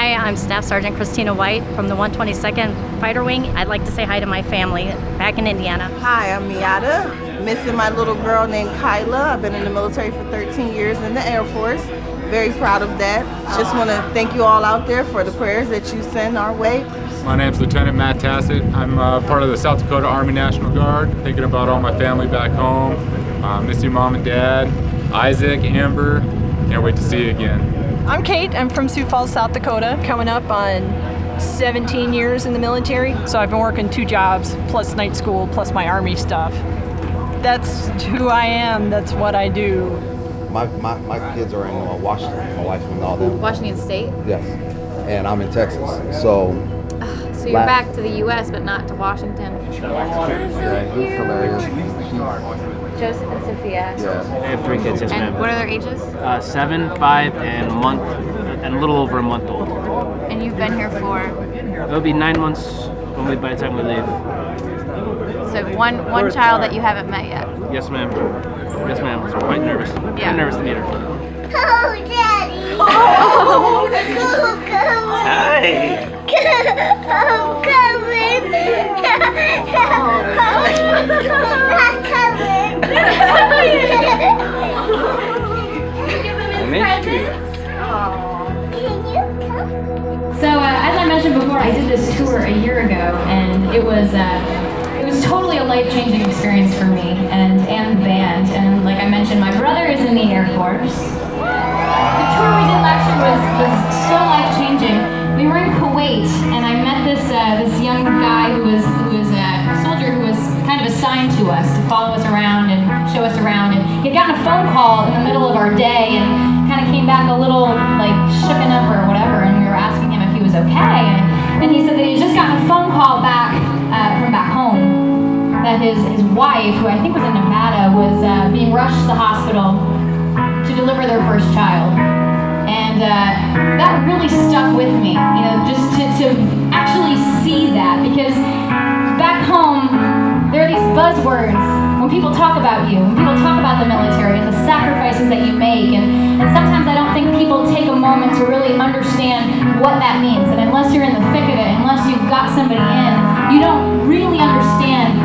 Hi, I'm Staff Sergeant Christina White from the 122nd Fighter Wing. I'd like to say hi to my family back in Indiana. Hi, I'm Miata, missing my little girl named Kyla. I've been in the military for 13 years in the Air Force. Very proud of that. Just want to thank you all out there for the prayers that you send our way. My name's Lieutenant Matt Tassett. I'm part of the South Dakota Army National Guard, thinking about all my family back home. Miss you, Mom and Dad, Isaac, Amber. Can't wait to see you again. I'm Kate. I'm from Sioux Falls, South Dakota, coming up on 17 years in the military. So I've been working 2 jobs, plus night school, plus my Army stuff. That's who I am. That's what I do. My kids are in Washington. My wife's in all them. Washington State? Yes. And I'm in Texas. So you're back to the U.S. but not to Washington. Yeah, he's hilarious. Joseph and Sophia. Yeah. I have 3 kids, yes, ma'am. And what are their ages? 7, 5, and a month, and a little over a month old. And you've been here for? It'll be 9 months by the time we leave. So one child that you haven't met yet? Yes, ma'am. Yes, ma'am. So I'm quite nervous. Yeah. I'm nervous to meet her. Oh, Daddy! Oh! Hi! I'm coming! I'm coming! Can you come? So as I mentioned before, I did this tour a year ago, and it was totally a life-changing experience for me and the band. And like I mentioned, my brother is in the Air Force. The tour we did last year was so life-changing. We were in Kuwait, and I met this young guy who was a soldier who was kind of assigned to us to follow us around and show us around. And he'd gotten a phone call in the middle of our day and kind of came back a little like shooken up or whatever, and we were asking him if he was okay. And he said that he had just gotten a phone call back from back home that his wife, who I think was in Nevada, was being rushed to the hospital to deliver their first child. And that really stuck with me, you know, just to actually see that, because back home, there are these buzzwords when people talk about you, when people talk about the military and the sacrifices that you make, and sometimes I don't think people take a moment to really understand what that means. And unless you're in the thick of it, unless you've got somebody in, you don't really understand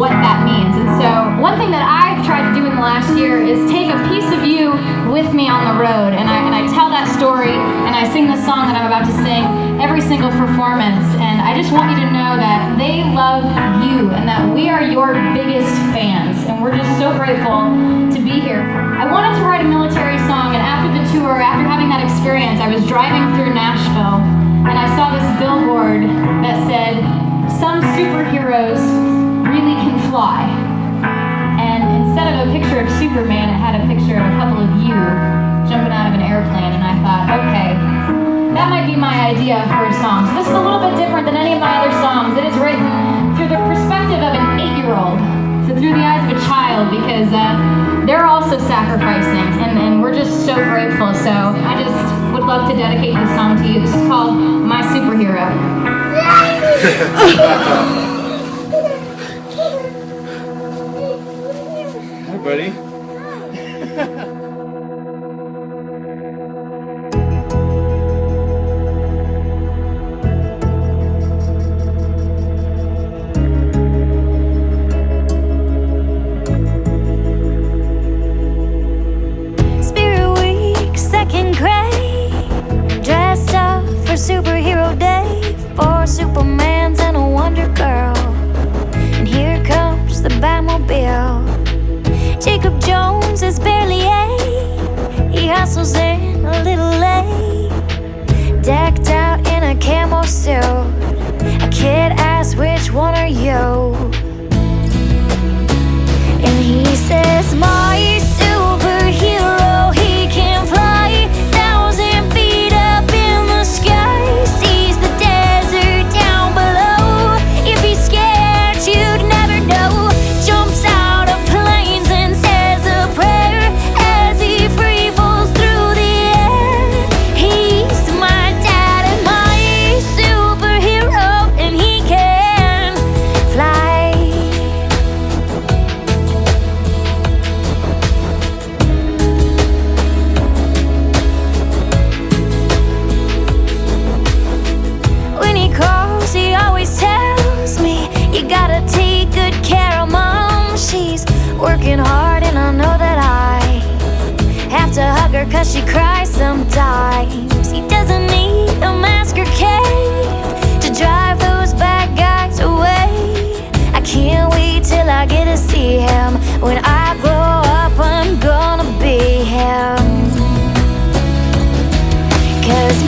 what that means. And so one thing that I've tried to do in the last year is take a piece of you with me on the road, and I tell that story, and I sing the song that I'm about to sing every single performance. And I just want you to know that they love you and that we are your biggest fans, and we're just so grateful to be here. I wanted to write a military song, and after the tour, after having that experience, I was driving through Nashville, and I saw this billboard that said, "Some superheroes really can fly." And instead of a picture of Superman, it had a picture of a couple of you jumping out of an airplane, and I thought, okay, that might be my idea for a song. So this is a little bit different than any of my other songs. It is written through the perspective of an 8-year-old, so through the eyes of a child, because they're also sacrificing, and we're just so grateful. So I just would love to dedicate this song to you. This is called My Superhero. Hi, buddy. Spirit Week, 2nd grade, dressed up for Superhero Day, 4 Supermans and a Wonder Girl, and here comes the Batmobile. Jacob Jones is barely 8, he hustles in a little late, decked out in a camo suit. A kid asks, which one are you? And he says, my superhero, he can fly 1,000 feet up in the sky, sees the desert down below. If he's scared, you'd never know. Jumps out of planes and says a prayer as he free falls through the air. He's my dad and my superhero, and he can fly. 'cause she cries sometimes. He doesn't need a mask or cape to drive those bad guys away. I can't wait till I get to see him. When I grow up, I'm gonna be him. 'Cause